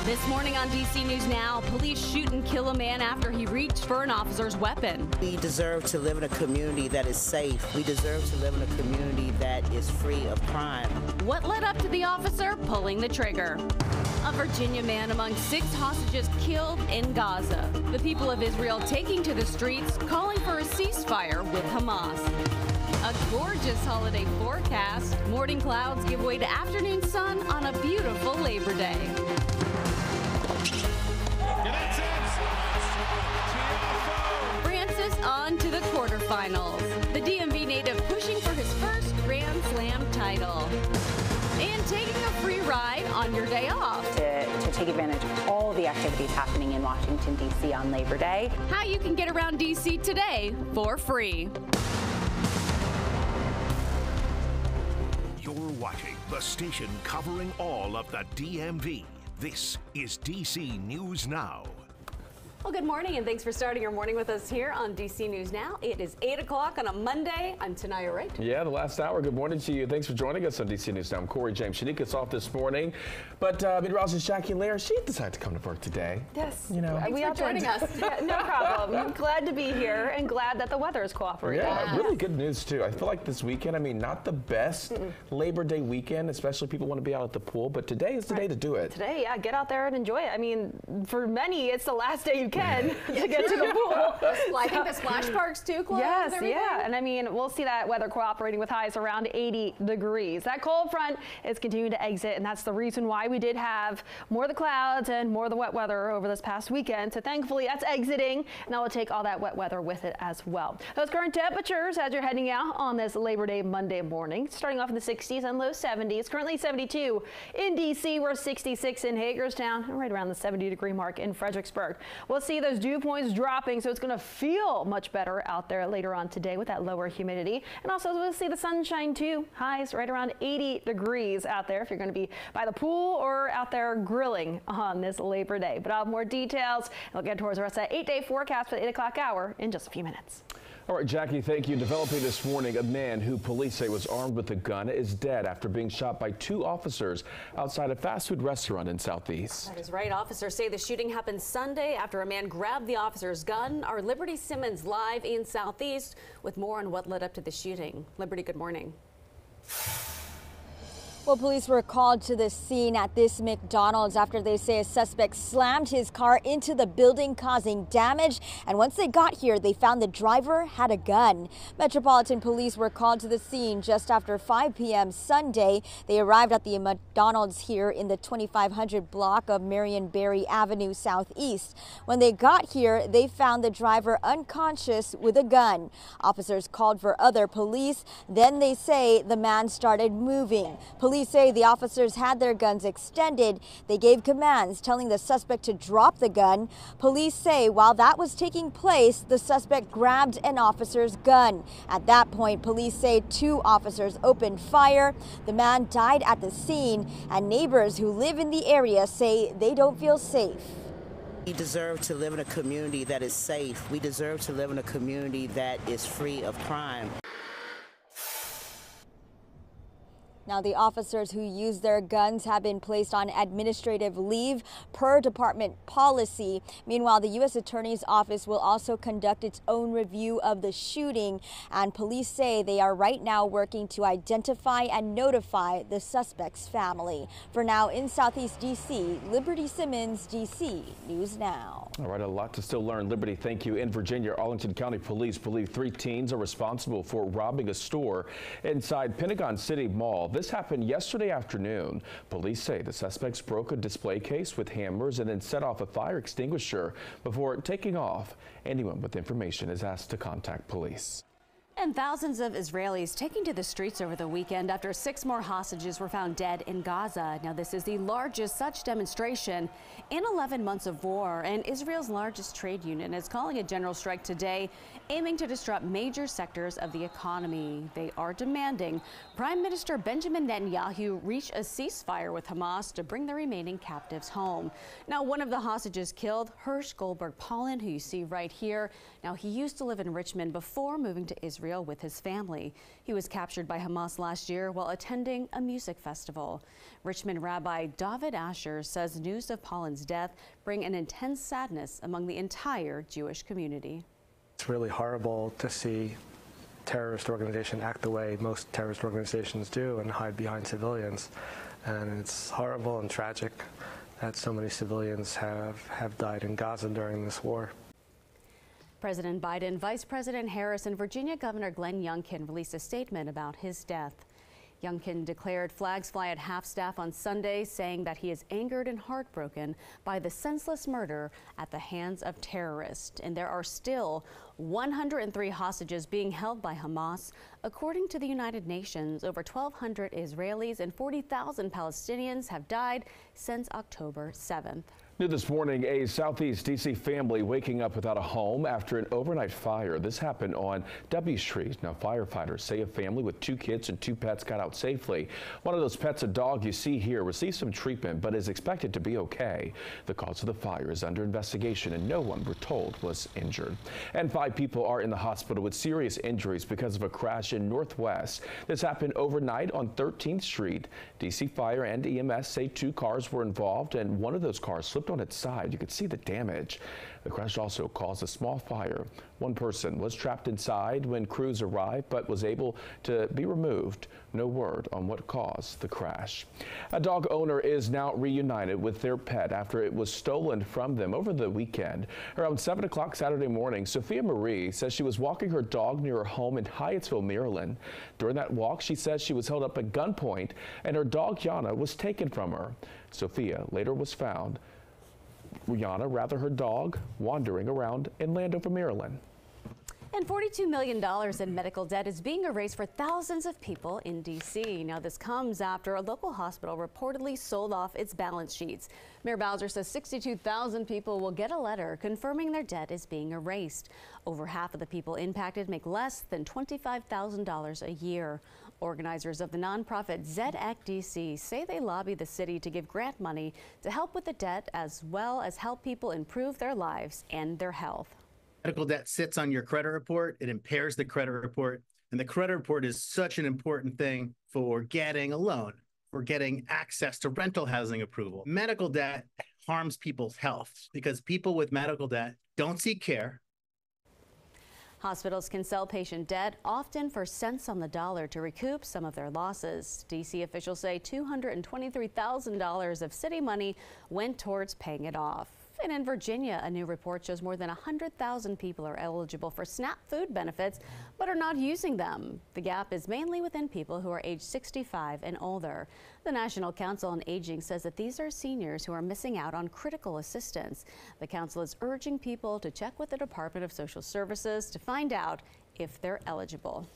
This morning on DC News Now, police shoot and kill a man after he reached for an officer's weapon. We deserve to live in a community that is safe. We deserve to live in a community that is free of crime. What led up to the officer pulling the trigger? A Virginia man among 6 hostages killed in Gaza. The people of Israel taking to the streets, calling for a ceasefire with Hamas. A gorgeous holiday forecast. Morning clouds give way to afternoon sun on a beautiful Labor Day. Francis on to the quarterfinals. The DMV native pushing for his first Grand Slam title. And taking a free ride on your day off. To take advantage of all the activities happening in Washington, D.C. on Labor Day. How you can get around D.C. today for free. You're watching the station covering all of the DMV. This is DC News Now. Well, good morning, and thanks for starting your morning with us here on DC News Now. It is 8 o'clock on a Monday. I'm Tanaya Wright. Yeah, the last hour. Good morning to you. Thanks for joining us on DC News Now. I'm Corey James. Shanika's off this morning, but meteorologist Jackie Lair, she decided to come to work today. Yes. You know, Thanks for joining us. Yeah, no problem. I'm glad to be here and glad that the weather is cooperating. Yeah, really good news, too. I feel like this weekend, I mean, not the best Labor Day weekend, especially people want to be out at the pool, but today is the day to do it. Today, yeah, get out there and enjoy it. I mean, for many, it's the last day you can to get to the pool. I think the splash parks too closed. Yes, yeah, and I mean, we'll see that weather cooperating with highs around 80 degrees. That cold front is continuing to exit, and that's the reason why we did have more of the clouds and more of the wet weather over this past weekend. So thankfully, that's exiting, and that will take all that wet weather with it as well. Those current temperatures as you're heading out on this Labor Day Monday morning, starting off in the 60s and low 70s. Currently 72 in D.C. We're 66 in Hagerstown, and right around the 70-degree mark in Fredericksburg. We'll see those dew points dropping, so it's going to feel much better out there later on today with that lower humidity. And also we'll see the sunshine too. Highs right around 80 degrees out there if you're going to be by the pool or out there grilling on this Labor Day. But I'll have more details. We'll get towards the rest of that 8-day forecast for the 8 o'clock hour in just a few minutes. All right, Jackie, thank you. Developing this morning, a man who police say was armed with a gun is dead after being shot by 2 officers outside a fast food restaurant in Southeast. That is right. Officers say the shooting happened Sunday after a man grabbed the officer's gun. Our Liberty Simmons live in Southeast with more on what led up to the shooting. Liberty, good morning. Well, police were called to the scene at this McDonald's after they say a suspect slammed his car into the building, causing damage. And once they got here, they found the driver had a gun. Metropolitan Police were called to the scene just after 5 p.m. Sunday. They arrived at the McDonald's here in the 2500 block of Marion Barry Avenue Southeast. When they got here, they found the driver unconscious with a gun. Officers called for other police. Then they say the man started moving. Police say the officers had their guns extended. They gave commands telling the suspect to drop the gun. Police say while that was taking place, the suspect grabbed an officer's gun. At that point, police say 2 officers opened fire. The man died at the scene, and neighbors who live in the area say they don't feel safe. We deserve to live in a community that is safe. We deserve to live in a community that is free of crime. Now, the officers who used their guns have been placed on administrative leave per department policy. Meanwhile, the U.S. Attorney's Office will also conduct its own review of the shooting, and police say they are right now working to identify and notify the suspect's family. For now, in Southeast D.C., Liberty Simmons, D.C. News Now. All right, a lot to still learn. Liberty, thank you. In Virginia, Arlington County Police believe 3 teens are responsible for robbing a store inside Pentagon City Mall. This happened yesterday afternoon. Police say the suspects broke a display case with hammers and then set off a fire extinguisher before taking off. Anyone with information is asked to contact police. And thousands of Israelis taking to the streets over the weekend after 6 more hostages were found dead in Gaza. Now, this is the largest such demonstration in 11 months of war, and Israel's largest trade union is calling a general strike today, aiming to disrupt major sectors of the economy. They are demanding Prime Minister Benjamin Netanyahu reach a ceasefire with Hamas to bring the remaining captives home. Now, one of the hostages killed, Hirsch Goldberg Pollen, who you see right here. Now, he used to live in Richmond before moving to Israel Israel with his family. He was captured by Hamas last year while attending a music festival. Richmond Rabbi David Asher says news of Paulin's death bring an intense sadness among the entire Jewish community. It's really horrible to see terrorist organization act the way most terrorist organizations do and hide behind civilians. And it's horrible and tragic that so many civilians have died in Gaza during this war. President Biden, Vice President Harris, and Virginia Governor Glenn Youngkin released a statement about his death. Youngkin declared flags fly at half-staff on Sunday, saying that he is angered and heartbroken by the senseless murder at the hands of terrorists. And there are still 103 hostages being held by Hamas. According to the United Nations, over 1,200 Israelis and 40,000 Palestinians have died since October 7th. New this morning, a Southeast D.C. family waking up without a home after an overnight fire. This happened on W Street. Now, firefighters say a family with 2 kids and 2 pets got out safely. One of those pets, a dog you see here, received some treatment but is expected to be okay. The cause of the fire is under investigation and no one, we're told, was injured. And 5 people are in the hospital with serious injuries because of a crash in Northwest. This happened overnight on 13th Street. D.C. Fire and EMS say 2 cars were involved and one of those cars slipped on its side. You could see the damage. The crash also caused a small fire. 1 person was trapped inside when crews arrived but was able to be removed. No word on what caused the crash. A dog owner is now reunited with their pet after it was stolen from them over the weekend. Around 7 o'clock Saturday morning, Sophia Marie says she was walking her dog near her home in Hyattsville, Maryland. During that walk, she says she was held up at gunpoint and her dog Yana was taken from her. Sophia later was found, her dog, wandering around in Landover, Maryland. And $42 million in medical debt is being erased for thousands of people in D.C. Now, this comes after a local hospital reportedly sold off its balance sheets. Mayor Bowser says 62,000 people will get a letter confirming their debt is being erased. Over half of the people impacted make less than $25,000 a year. Organizers of the nonprofit ZEDAC DC say they lobby the city to give grant money to help with the debt as well as help people improve their lives and their health. Medical debt sits on your credit report. It impairs the credit report. And the credit report is such an important thing for getting a loan, for getting access to rental housing approval. Medical debt harms people's health because people with medical debt don't seek care. Hospitals can sell patient debt, often for cents on the dollar, to recoup some of their losses. D.C. officials say $223,000 of city money went towards paying it off. And in Virginia, a new report shows more than 100,000 people are eligible for SNAP food benefits, but are not using them. The gap is mainly within people who are age 65 and older. The National Council on Aging says that these are seniors who are missing out on critical assistance. The council is urging people to check with the Department of Social Services to find out if they're eligible.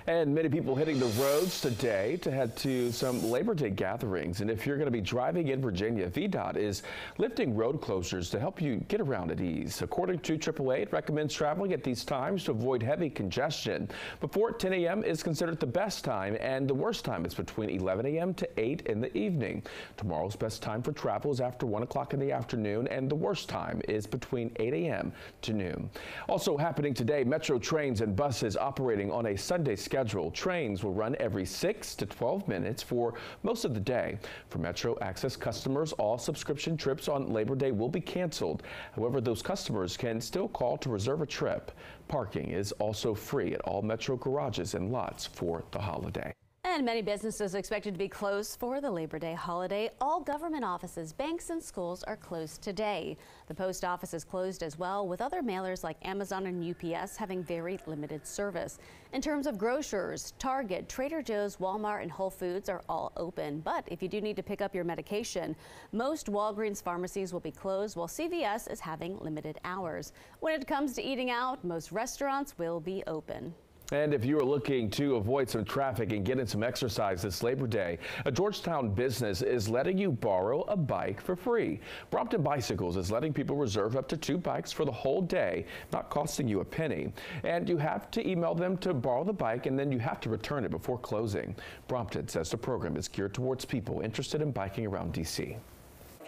And many people hitting the roads today to head to some Labor Day gatherings. And if you're going to be driving in Virginia, VDOT is lifting road closures to help you get around at ease. According to AAA, it recommends traveling at these times to avoid heavy congestion. Before 10 a.m. is considered the best time, and the worst time is between 11 a.m. to 8 in the evening. Tomorrow's best time for travel is after 1 o'clock in the afternoon, and the worst time is between 8 a.m. to noon. Also happening today, Metro trains and buses operating on a Sunday schedule. Trains will run every 6 to 12 minutes for most of the day. For Metro Access customers, all subscription trips on Labor Day will be canceled. However, those customers can still call to reserve a trip. Parking is also free at all Metro garages and lots for the holiday. And many businesses expected to be closed for the Labor Day holiday. All government offices, banks, and schools are closed today. The post office is closed as well, with other mailers like Amazon and UPS having very limited service. In terms of grocers, Target, Trader Joe's, Walmart, and Whole Foods are all open. But if you do need to pick up your medication, most Walgreens pharmacies will be closed, while CVS is having limited hours. When it comes to eating out, most restaurants will be open. And if you are looking to avoid some traffic and get in some exercise this Labor Day, a Georgetown business is letting you borrow a bike for free. Brompton Bicycles is letting people reserve up to 2 bikes for the whole day, not costing you a penny. And you have to email them to borrow the bike, and then you have to return it before closing. Brompton says the program is geared towards people interested in biking around D.C.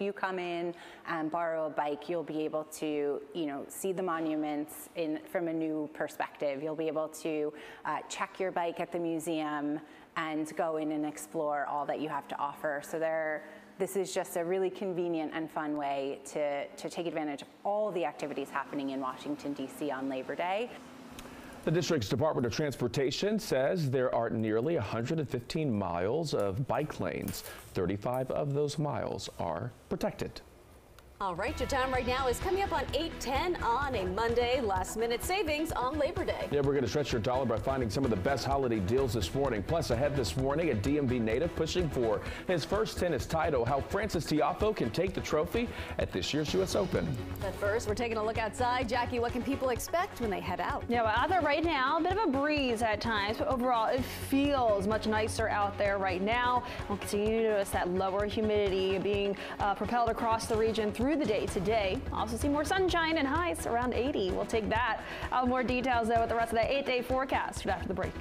if you come in and borrow a bike, you'll be able to, see the monuments from a new perspective. You'll be able to check your bike at the museum and go in and explore all that you have to offer. So this is just a really convenient and fun way to take advantage of all the activities happening in Washington, D.C. on Labor Day. The district's Department of Transportation says there are nearly 115 miles of bike lanes. 35 of those miles are protected. All right, your time right now is coming up on 8:10 on a Monday. Last minute savings on Labor Day. Yeah, we're going to stretch your dollar by finding some of the best holiday deals this morning. Plus, ahead this morning, a DMV native pushing for his first tennis title. How Francis Tiafoe can take the trophy at this year's U.S. Open. But first, we're taking a look outside. Jackie, what can people expect when they head out? Yeah, well, out there right now, a bit of a breeze at times, but overall, it feels much nicer out there right now. We'll continue to notice that lower humidity being propelled across the region through the day today. Also see more sunshine and highs around 80. We'll take that. More details though with the rest of the 8-day forecast after the break.